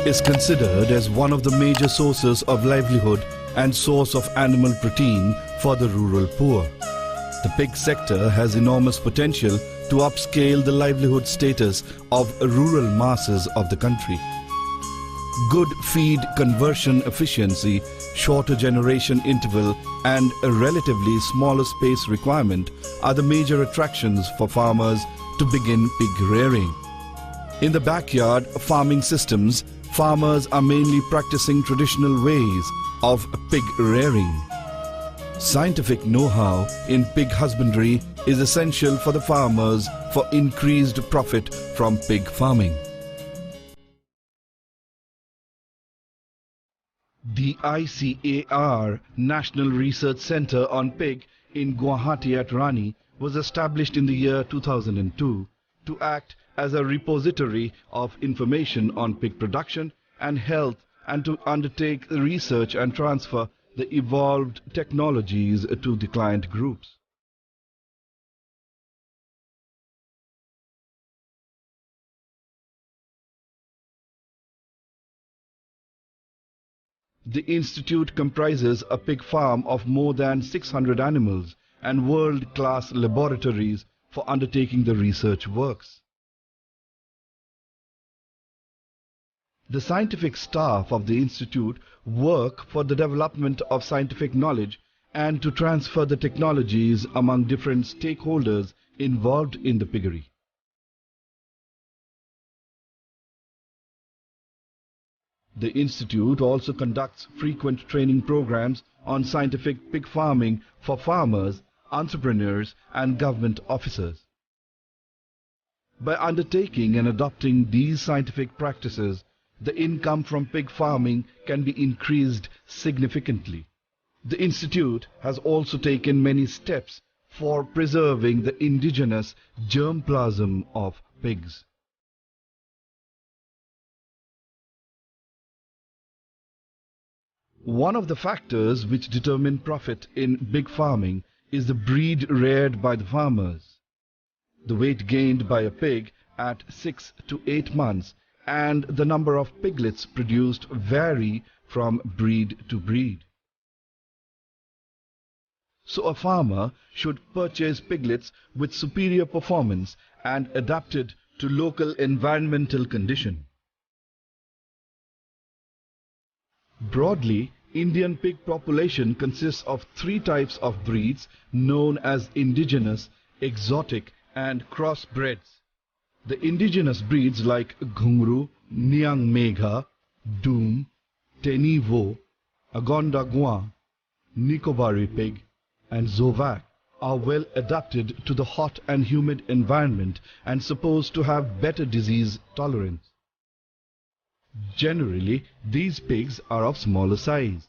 is considered as one of the major sources of livelihood and source of animal protein for the rural poor. The pig sector has enormous potential to upscale the livelihood status of rural masses of the country. Good feed conversion efficiency, shorter generation interval and a relatively smaller space requirement are the major attractions for farmers to begin pig rearing. In the backyard farming systems, farmers are mainly practicing traditional ways of pig rearing. Scientific know-how in pig husbandry is essential for the farmers for increased profit from pig farming. The ICAR National Research Center on Pig in Guwahati at Rani was established in the year 2002 to act as a repository of information on pig production and health and to undertake research and transfer the evolved technologies to the client groups. The institute comprises a pig farm of more than 600 animals and world-class laboratories for undertaking the research works. The scientific staff of the institute work for the development of scientific knowledge and to transfer the technologies among different stakeholders involved in the piggery. The institute also conducts frequent training programs on scientific pig farming for farmers, entrepreneurs and government officers. By undertaking and adopting these scientific practices, the income from pig farming can be increased significantly. The institute has also taken many steps for preserving the indigenous germplasm of pigs. One of the factors which determine profit in pig farming is the breed reared by the farmers. The weight gained by a pig at 6 to 8 months and the number of piglets produced vary from breed to breed. So a farmer should purchase piglets with superior performance and adapted to local environmental condition. Broadly, Indian pig population consists of 3 types of breeds known as indigenous, exotic and crossbreds. The indigenous breeds like Ghungru, Niang Megha, Doom, Tenivo, Agonda Gua, Nicobari pig and Zovac are well adapted to the hot and humid environment and supposed to have better disease tolerance. Generally, these pigs are of smaller size.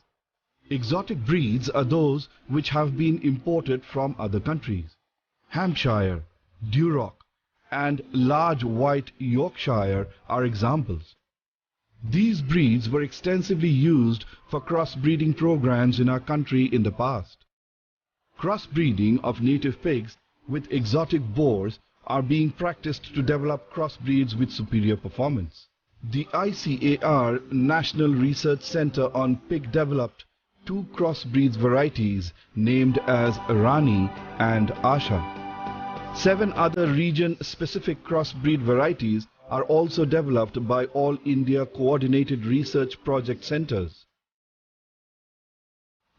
Exotic breeds are those which have been imported from other countries. Hampshire, Duroc and large white Yorkshire are examples. These breeds were extensively used for crossbreeding programs in our country in the past. Crossbreeding of native pigs with exotic boars are being practiced to develop crossbreeds with superior performance. The ICAR National Research Center on Pig developed 2 crossbreeds varieties named as Rani and Asha. 7 other region-specific crossbreed varieties are also developed by All India Coordinated Research Project Centers.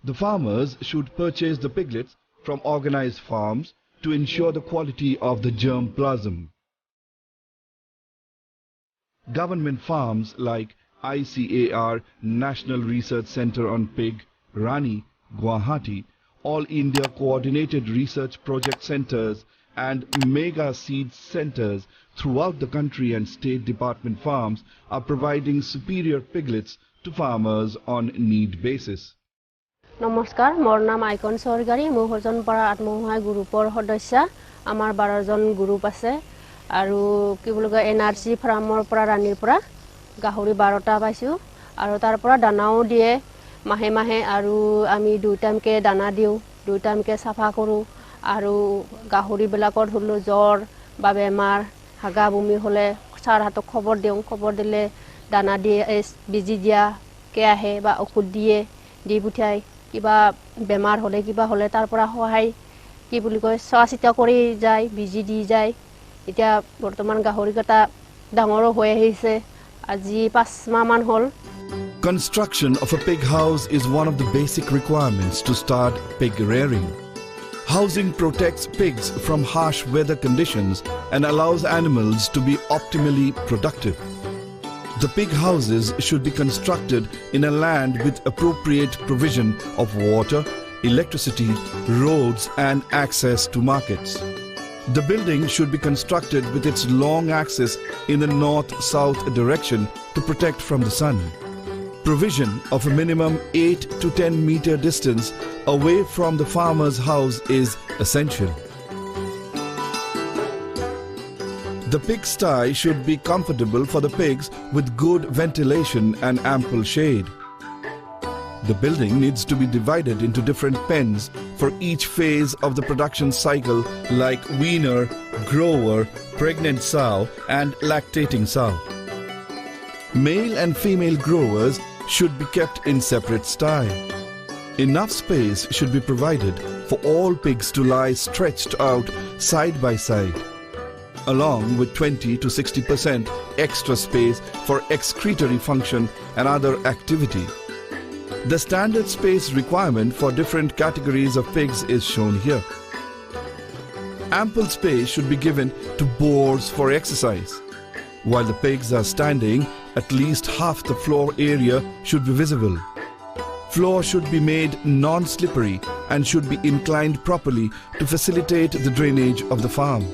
The farmers should purchase the piglets from organized farms to ensure the quality of the germplasm. Government farms like ICAR National Research Center on Pig, Rani, Guwahati, All India Coordinated Research Project Centers and mega seed centers throughout the country and state department farms are providing superior piglets to farmers on need basis. Namaskar, mor naam ICAR Sorgari, moi hojon para atmohai groupor hodossa, amar 12 jon group ase aru ki bolga NRC farmor para ranir para gahuri 12ta paisu aru tar para danao die mahe mahe aru ami 2 time ke dana diu 2 time ke safa koru aru gahuri belakor hulo jor ba bemar haga bumi hole sar hato khobor diu khobor dile দানা দিয়ে busy দিয়া কে আহে বা ঔষধ দিয়ে দি পঠিয়াই কিবা বেমাৰ হলে কিবা হলে তাৰ পৰা সহায় কি বুলি কয় চোৱা চিতা কৰি যায় বিজি দি যায় এতিয়া বৰ্তমান গাহৰি কটা ডাঙৰ হৈ আহিছে আজি 5 মাহ মান হ'ল Construction of a pig house is one of the basic requirements to start pig rearing. Housing protects pigs from harsh weather conditions and allows animals to be optimally productive. The pig houses should be constructed in a land with appropriate provision of water, electricity, roads and access to markets. The building should be constructed with its long axis in the north-south direction to protect from the sun. Provision of a minimum 8 to 10 meter distance away from the farmer's house is essential. The pigsty should be comfortable for the pigs with good ventilation and ample shade. The building needs to be divided into different pens for each phase of the production cycle like weaner, grower, pregnant sow and lactating sow. Male and female growers should be kept in separate sty. Enough space should be provided for all pigs to lie stretched out side by side, along with 20 to 60% extra space for excretory function and other activity. The standard space requirement for different categories of pigs is shown here. Ample space should be given to boars for exercise. While the pigs are standing, at least half the floor area should be visible. Floor should be made non-slippery and should be inclined properly to facilitate the drainage of the farm.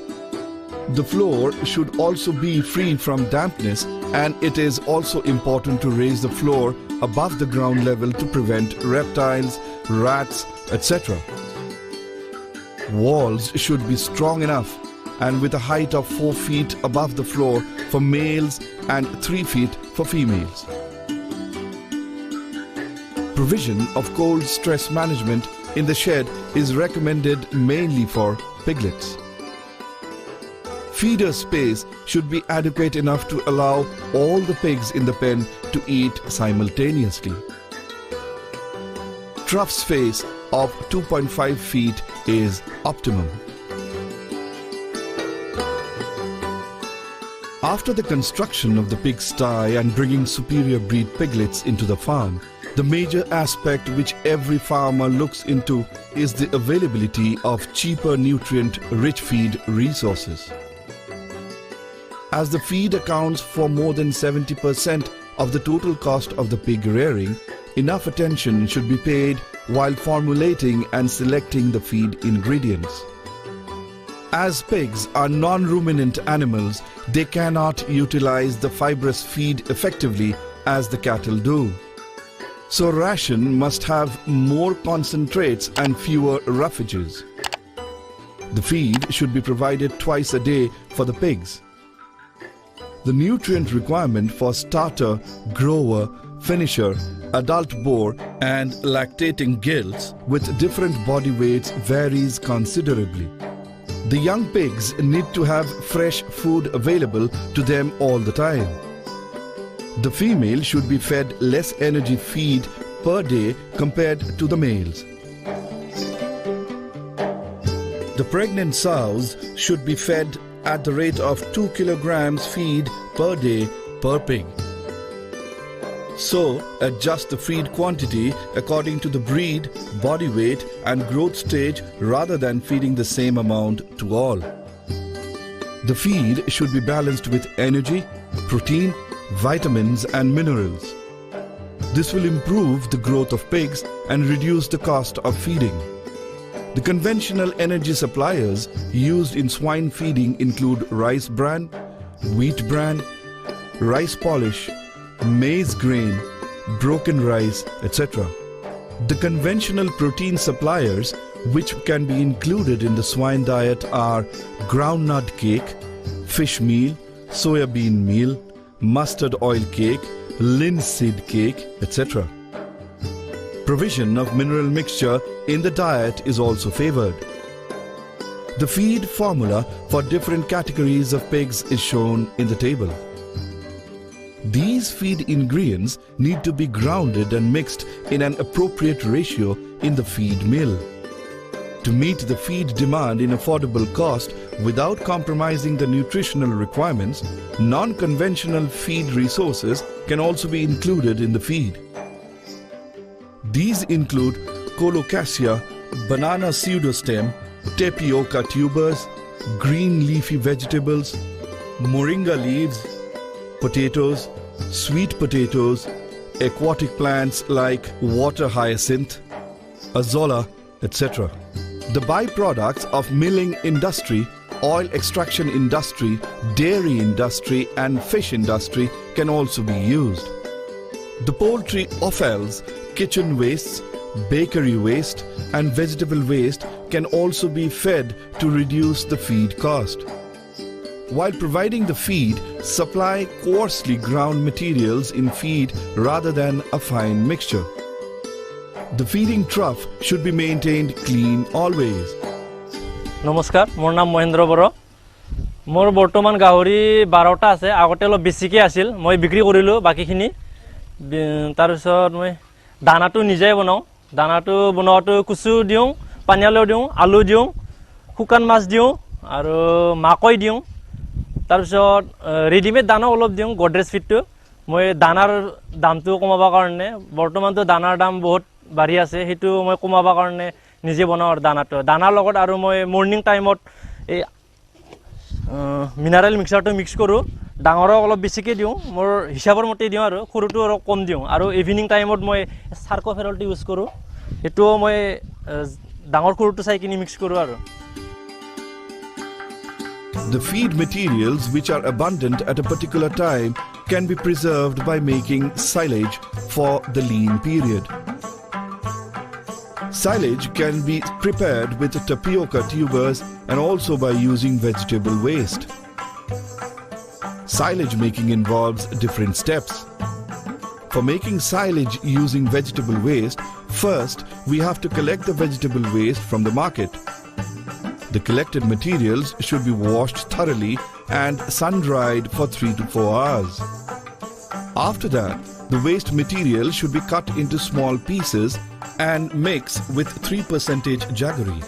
The floor should also be free from dampness, and it is also important to raise the floor above the ground level to prevent reptiles, rats, etc. Walls should be strong enough and with a height of 4 feet above the floor for males and 3 feet for females. Provision of cold stress management in the shed is recommended mainly for piglets. Feeder space should be adequate enough to allow all the pigs in the pen to eat simultaneously. Trough space of 2.5 feet is optimum. After the construction of the pigsty and bringing superior breed piglets into the farm, the major aspect which every farmer looks into is the availability of cheaper nutrient-rich feed resources. As the feed accounts for more than 70% of the total cost of the pig rearing, enough attention should be paid while formulating and selecting the feed ingredients. As pigs are non-ruminant animals, they cannot utilize the fibrous feed effectively as the cattle do. So ration must have more concentrates and fewer roughages. The feed should be provided twice a day for the pigs. The nutrient requirement for starter, grower, finisher, adult boar and lactating gilts with different body weights varies considerably. The young pigs need to have fresh food available to them all the time. The female should be fed less energy feed per day compared to the males. The pregnant sows should be fed at the rate of 2 kilograms feed per day per pig. So, adjust the feed quantity according to the breed, body weight and growth stage rather than feeding the same amount to all. The feed should be balanced with energy, protein, vitamins and minerals. This will improve the growth of pigs and reduce the cost of feeding. The conventional energy suppliers used in swine feeding include rice bran, wheat bran, rice polish, maize grain, broken rice, etc. The conventional protein suppliers which can be included in the swine diet are groundnut cake, fish meal, soya bean meal, mustard oil cake, linseed cake, etc. Provision of mineral mixture in the diet is also favored. The feed formula for different categories of pigs is shown in the table. These feed ingredients need to be grounded and mixed in an appropriate ratio in the feed mill. To meet the feed demand in affordable cost without compromising the nutritional requirements, non-conventional feed resources can also be included in the feed. These include colocasia, banana pseudostem, tapioca tubers, green leafy vegetables, moringa leaves, potatoes, sweet potatoes, aquatic plants like water hyacinth, azolla, etc. The byproducts of milling industry, oil extraction industry, dairy industry and fish industry can also be used. The poultry offals, kitchen wastes, bakery waste and vegetable waste can also be fed to reduce the feed cost. While providing the feed, supply coarsely ground materials in feed rather than a fine mixture. The feeding trough should be maintained clean always. Namaskar, মোৰ নাম মহেন্দ্ৰ বড়ো। মোৰ বৰ্তমান গাহৰি 12টা আছে। আগতে অলপ বেছিকৈ আছিল, মই বিক্ৰী কৰিলোঁ বাকিখিনি। তাৰ পিছত মই দানাটো নিজে বনাওঁ। দানাটো বনোৱাটো কুচু দিওঁ, পানীয়ালু দিওঁ, আলু দিওঁ, শুকান মাছ দিওঁ আৰু মাকৈ দিওঁ। তাৰ পিছত ৰেডিমেড দানা অলপ দিওঁ, গডৰেজ ফিডটো। মই দানাৰ দামটো কমাবৰ কাৰণে বৰ্তমানটো দানাৰ দাম বহুত বাঢ়ি আছে, সেইটো মই কমাবৰ কাৰণে নিজে বনাওঁ আৰু দানাটো। দানাৰ লগত আৰু মই মৰ্নিং টাইমত এই মিনাৰেল মিক্সাৰটো মিক্স কৰোঁ। ডাঙৰক অলপ বেছিকৈ দিওঁ, মোৰ হিচাপৰ মতে দিওঁ আৰু সৰুটো অলপ কম দিওঁ। আৰু ইভিনিং টাইমত মই চাৰ্কোফেৰলটো ইউজ কৰোঁ, সেইটোও মই ডাঙৰ সৰুটো চাই কিনি মিক্স কৰোঁ আৰু। The feed materials which are abundant at a particular time can be preserved by making silage for the lean period. Silage can be prepared with tapioca tubers and also by using vegetable waste. Silage making involves different steps. For making silage using vegetable waste, first we have to collect the vegetable waste from the market. The collected materials should be washed thoroughly and sun-dried for 3 to 4 hours. After that, the waste material should be cut into small pieces and mixed with 3% jaggery.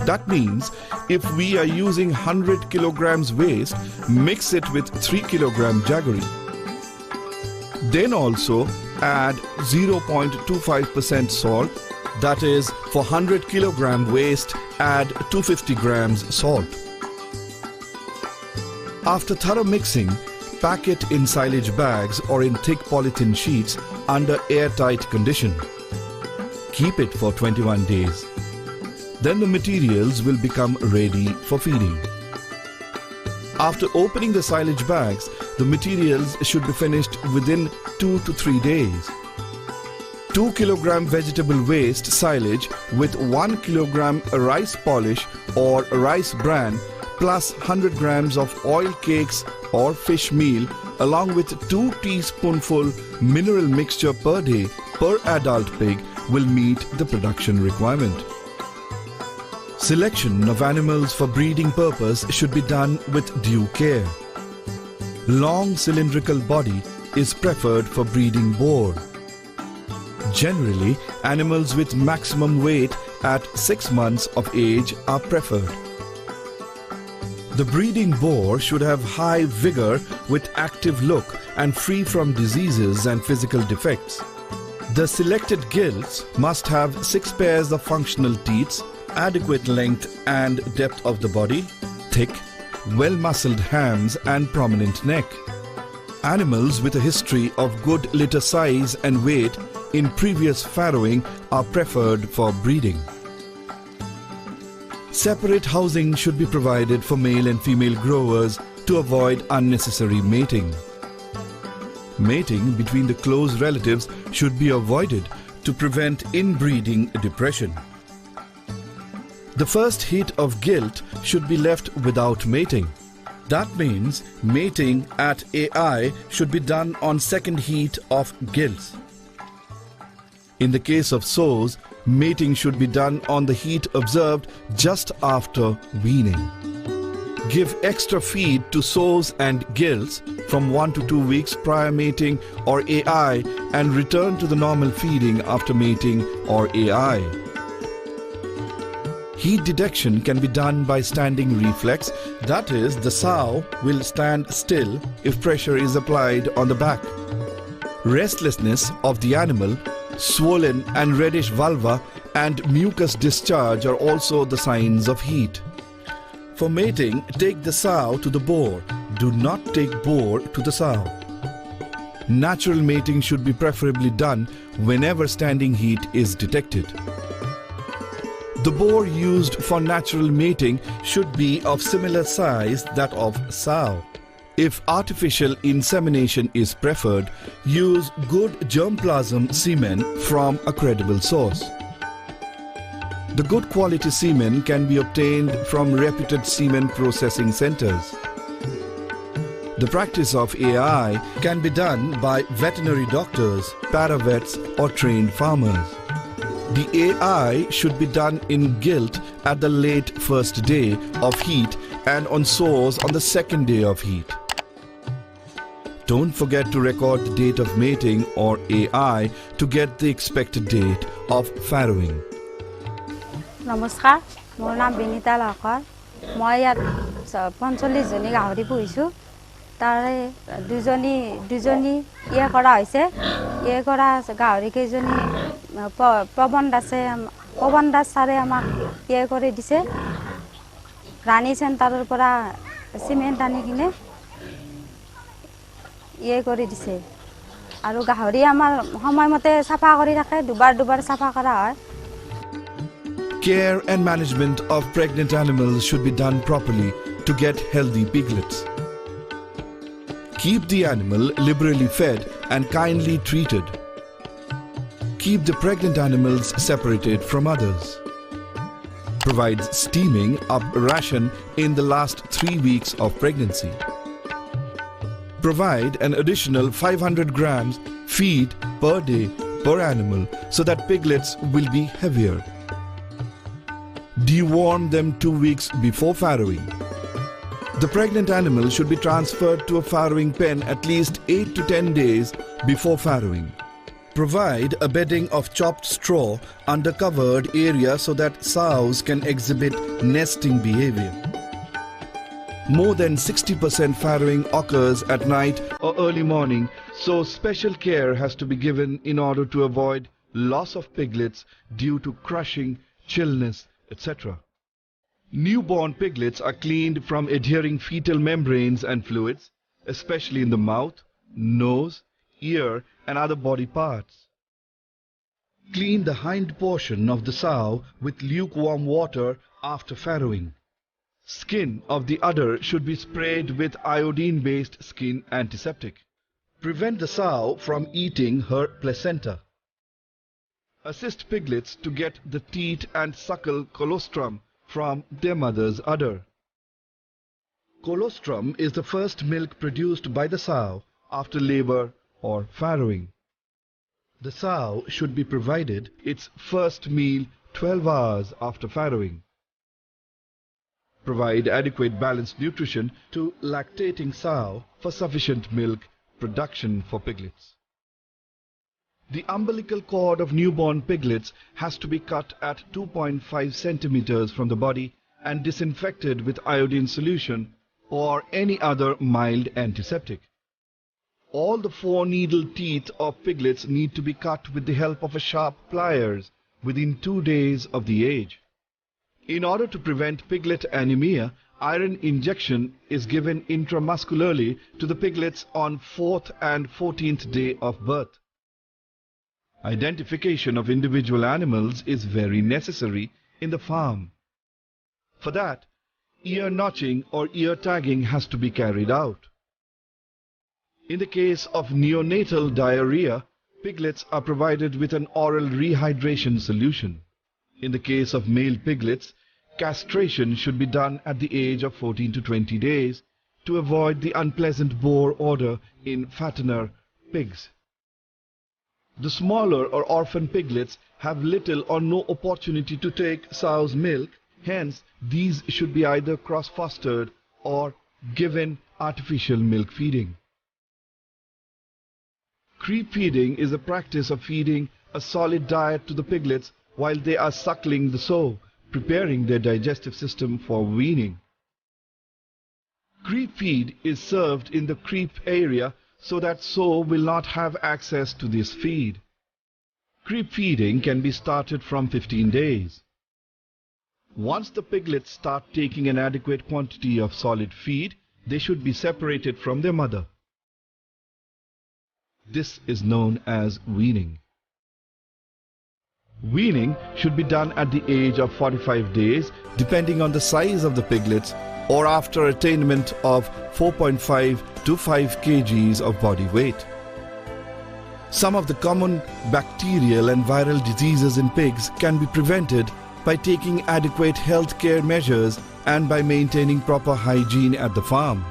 That means if we are using 100 kilograms waste, mix it with 3 kilogram jaggery. Then also add 0.25% salt. That is, for 100 kilogram waste, add 250 grams salt. After thorough mixing, pack it in silage bags or in thick polythene sheets under airtight condition. Keep it for 21 days. Then the materials will become ready for feeding. After opening the silage bags, the materials should be finished within 2 to 3 days. 2 kilogram vegetable waste silage with 1 kilogram rice polish or rice bran plus 100 grams of oil cakes or fish meal along with 2 teaspoonful mineral mixture per day per adult pig will meet the production requirement. Selection of animals for breeding purpose should be done with due care. Long cylindrical body is preferred for breeding boar. Generally, animals with maximum weight at 6 months of age are preferred. The breeding boar should have high vigor with active look and free from diseases and physical defects. The selected gilts must have 6 pairs of functional teats, adequate length and depth of the body, thick, well-muscled hams and prominent neck. Animals with a history of good litter size and weight in previous farrowing are preferred for breeding. Separate housing should be provided for male and female growers to avoid unnecessary mating. Mating between the close relatives should be avoided to prevent inbreeding depression. The first heat of gilt should be left without mating. That means mating at AI should be done on second heat of gilts. In the case of sows, mating should be done on the heat observed just after weaning. Give extra feed to sows and gilts from 1 to 2 weeks prior mating or AI and return to the normal feeding after mating or AI. Heat detection can be done by standing reflex, that is, the sow will stand still if pressure is applied on the back. Restlessness of the animal, swollen and reddish vulva and mucus discharge are also the signs of heat. For mating, take the sow to the boar. Do not take boar to the sow. Natural mating should be preferably done whenever standing heat is detected. The boar used for natural mating should be of similar size that of sow. If artificial insemination is preferred, use good germplasm semen from a credible source. The good quality semen can be obtained from reputed semen processing centers. The practice of AI can be done by veterinary doctors, paravets or trained farmers. The AI should be done in gilt at the late first day of heat and on sows on the second day of heat. Don't forget to record the date of mating or AI to get the expected date of farrowing. নমস্কাৰ, মোৰ নাম বিনীতা লাকৰ। মই ইয়াত 45 জনী গাহৰি পুহিছোঁ। তাৰে দুজনী ইয়ে কৰা হৈছে। ইয়ে কৰা গাহৰি কেইজনী পৱন দাস ছাৰে আমাক ইয়ে কৰি দিছে। ৰাণী চেণ্টাৰৰ পৰা চিমেণ্ট আনি কিনে ইয়ে কৰি দিছে। আৰু গাহৰি আমাৰ সময়মতে চাফা কৰি থাকে, দুবাৰ চাফা কৰা হয়। Care and management of pregnant animals should be done properly to get healthy piglets. Keep the animal liberally fed and kindly treated. Keep the pregnant animals separated from others. Provide steaming up ration in the last 3 weeks of pregnancy. Provide an additional 500 grams feed per day per animal so that piglets will be heavier. Deworm them 2 weeks before farrowing. The pregnant animal should be transferred to a farrowing pen at least 8 to 10 days before farrowing. Provide a bedding of chopped straw under covered area so that sows can exhibit nesting behavior. More than 60% farrowing occurs at night or early morning, so special care has to be given in order to avoid loss of piglets due to crushing, chillness, etc. Newborn piglets are cleaned from adhering fetal membranes and fluids, especially in the mouth, nose, ear and other body parts. Clean the hind portion of the sow with lukewarm water after farrowing. Skin of the udder should be sprayed with iodine-based skin antiseptic. Prevent the sow from eating her placenta. Assist piglets to get the teat and suckle colostrum from their mother's udder. Colostrum is the first milk produced by the sow after labor or farrowing. The sow should be provided its first meal 12 hours after farrowing. Provide adequate balanced nutrition to lactating sow for sufficient milk production for piglets. The umbilical cord of newborn piglets has to be cut at 2.5 centimeters from the body and disinfected with iodine solution or any other mild antiseptic. All the 4 needle teeth of piglets need to be cut with the help of a sharp pliers within 2 days of the age. In order to prevent piglet anemia, iron injection is given intramuscularly to the piglets on 4th and 14th day of birth. Identification of individual animals is very necessary in the farm. For that, ear notching or ear tagging has to be carried out. In the case of neonatal diarrhea, piglets are provided with an oral rehydration solution. In the case of male piglets, castration should be done at the age of 14 to 20 days to avoid the unpleasant boar odor in fattener pigs. The smaller or orphan piglets have little or no opportunity to take sow's milk, hence these should be either cross-fostered or given artificial milk feeding. Creep feeding is the practice of feeding a solid diet to the piglets while they are suckling the sow, preparing their digestive system for weaning. Creep feed is served in the creep area so that sow will not have access to this feed. Creep feeding can be started from 15 days. Once the piglets start taking an adequate quantity of solid feed, they should be separated from their mother. This is known as weaning. Weaning should be done at the age of 45 days, depending on the size of the piglets, or after attainment of 4.5 to 5 kgs of body weight. Some of the common bacterial and viral diseases in pigs can be prevented by taking adequate health care measures and by maintaining proper hygiene at the farm.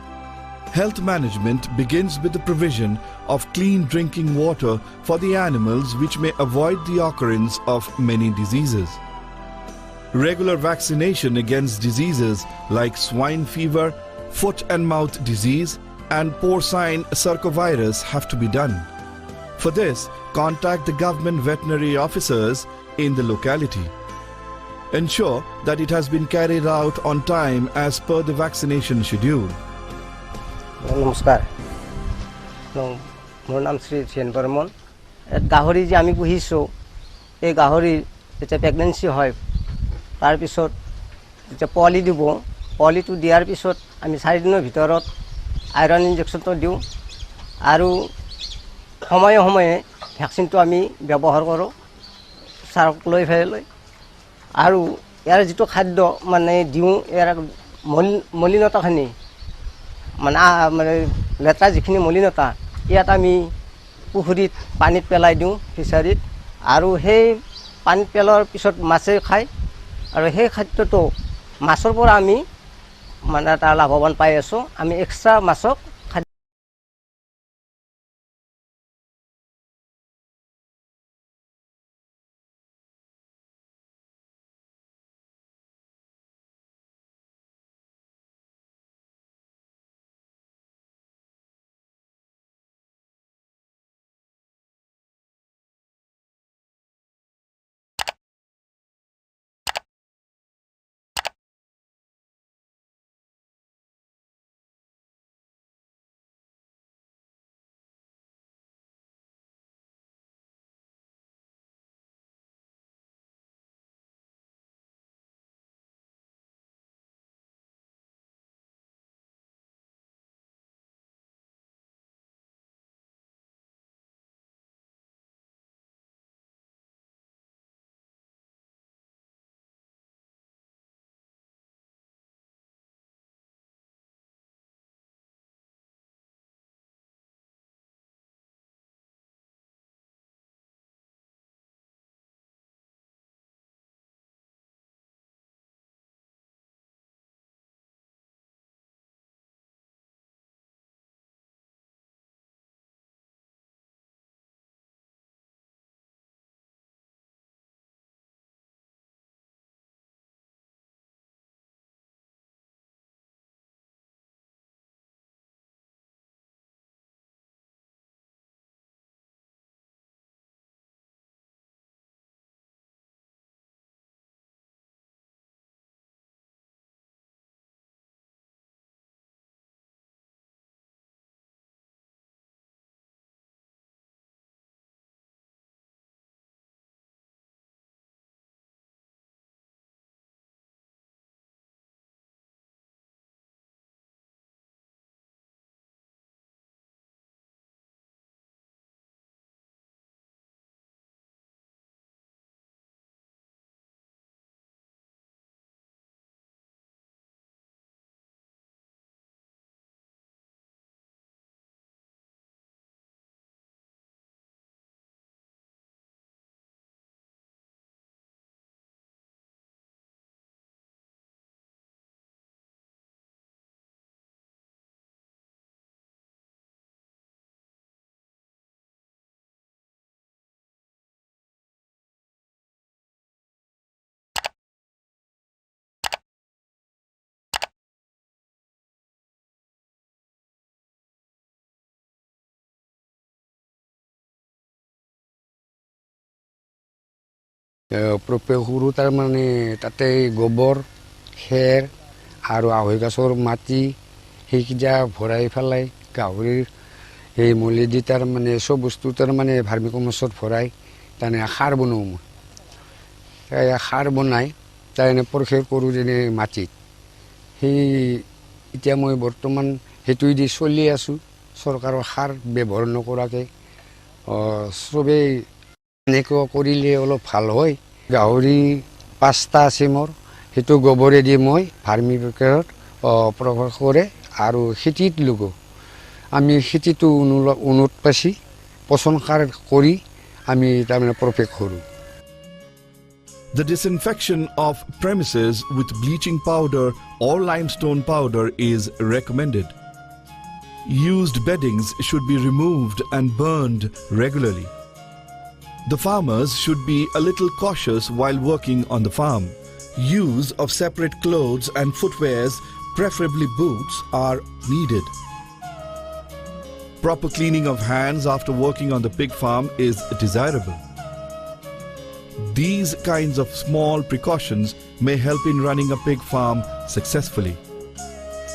Health management begins with the provision of clean drinking water for the animals, which may avoid the occurrence of many diseases. Regular vaccination against diseases like swine fever, foot and mouth disease, and porcine circovirus have to be done. For this, contact the government veterinary officers in the locality. Ensure that it has been carried out on time as per the vaccination schedule. নমস্কাৰ মোৰ নাম Shri chain Barman গাহৰি যে আমি পুহিছোঁ এই গাহৰিৰ যেতিয়া প্ৰেগনেঞ্চি হয় তাৰপিছত যেতিয়া পোৱালি দিব পোৱালিটো দিয়াৰ পিছত আমি 4 দিনৰ ভিতৰত আইৰণ ইনজেকশ্যনটো দিওঁ আৰু সময়ে সময়ে ভেকচিনটো আমি ব্যৱহাৰ কৰোঁ চাৰক লৈ ফেলাই আৰু ইয়াৰ যিটো খাদ্য মানে দিওঁ ইয়াৰ মলিনতাখিনি মানে লেতেৰা যিখিনি মলিনতা ইয়াত আমি পুখুৰীত পানীত পেলাই দিওঁ ফিচাৰীত আৰু সেই পানীত পেলোৱাৰ পিছত মাছে খায় আৰু সেই খাদ্যটো মাছৰ পৰা আমি মানে এটা লাভৱান পাই আছোঁ আমি এক্সট্ৰা মাছক প্ৰৱেশ কৰোঁ তাৰমানে তাতে গোবৰ খেৰ আৰু আঢ়ৈ গাছৰ মাটি সেইকেইটা ভৰাই পেলাই গাহৰিৰ সেই মলি দি তাৰমানে চব বস্তু তাৰমানে ভাৰ্মি কম্পোষ্টত ভৰাই তাৰমানে সাৰ বনাওঁ মই সাৰ বনাই তাৰমানে প্ৰৱেশ কৰোঁ যেনে মাটিত সেই এতিয়া মই বৰ্তমান সেইটোৱে দি চলি আছোঁ চৰকাৰৰ সাৰ ব্যৱহাৰ নকৰাকৈ চবেই এনেকুৱা কৰিলে অলপ ভাল হয় গাহৰি 5টা আছে মোৰ সেইটো গোবৰেদি মই ভাৰ্মি পেকেটত প্ৰৱেশ কৰে আৰু খেতিত লগো আমি খেতিটো উন্নত পাইছি পচন সাৰ কৰি আমি তাৰমানে প্ৰৱেশ কৰোঁ The disinfection of premises with bleaching powder or limestone powder is recommended. Used beddings should be removed and burned regularly. The farmers should be a little cautious while working on the farm. Use of separate clothes and footwears, preferably boots, are needed. Proper cleaning of hands after working on the pig farm is desirable. These kinds of small precautions may help in running a pig farm successfully.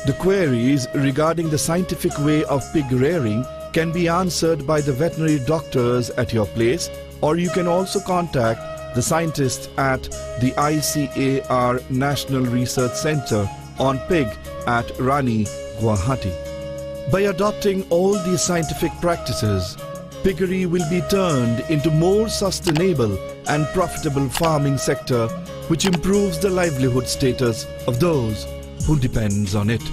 The queries regarding the scientific way of pig rearing can be answered by the veterinary doctors at your place, or you can also contact the scientists at the ICAR National Research Center on Pig at Rani, Guwahati. By adopting all these scientific practices, piggery will be turned into more sustainable and profitable farming sector which improves the livelihood status of those who depends on it.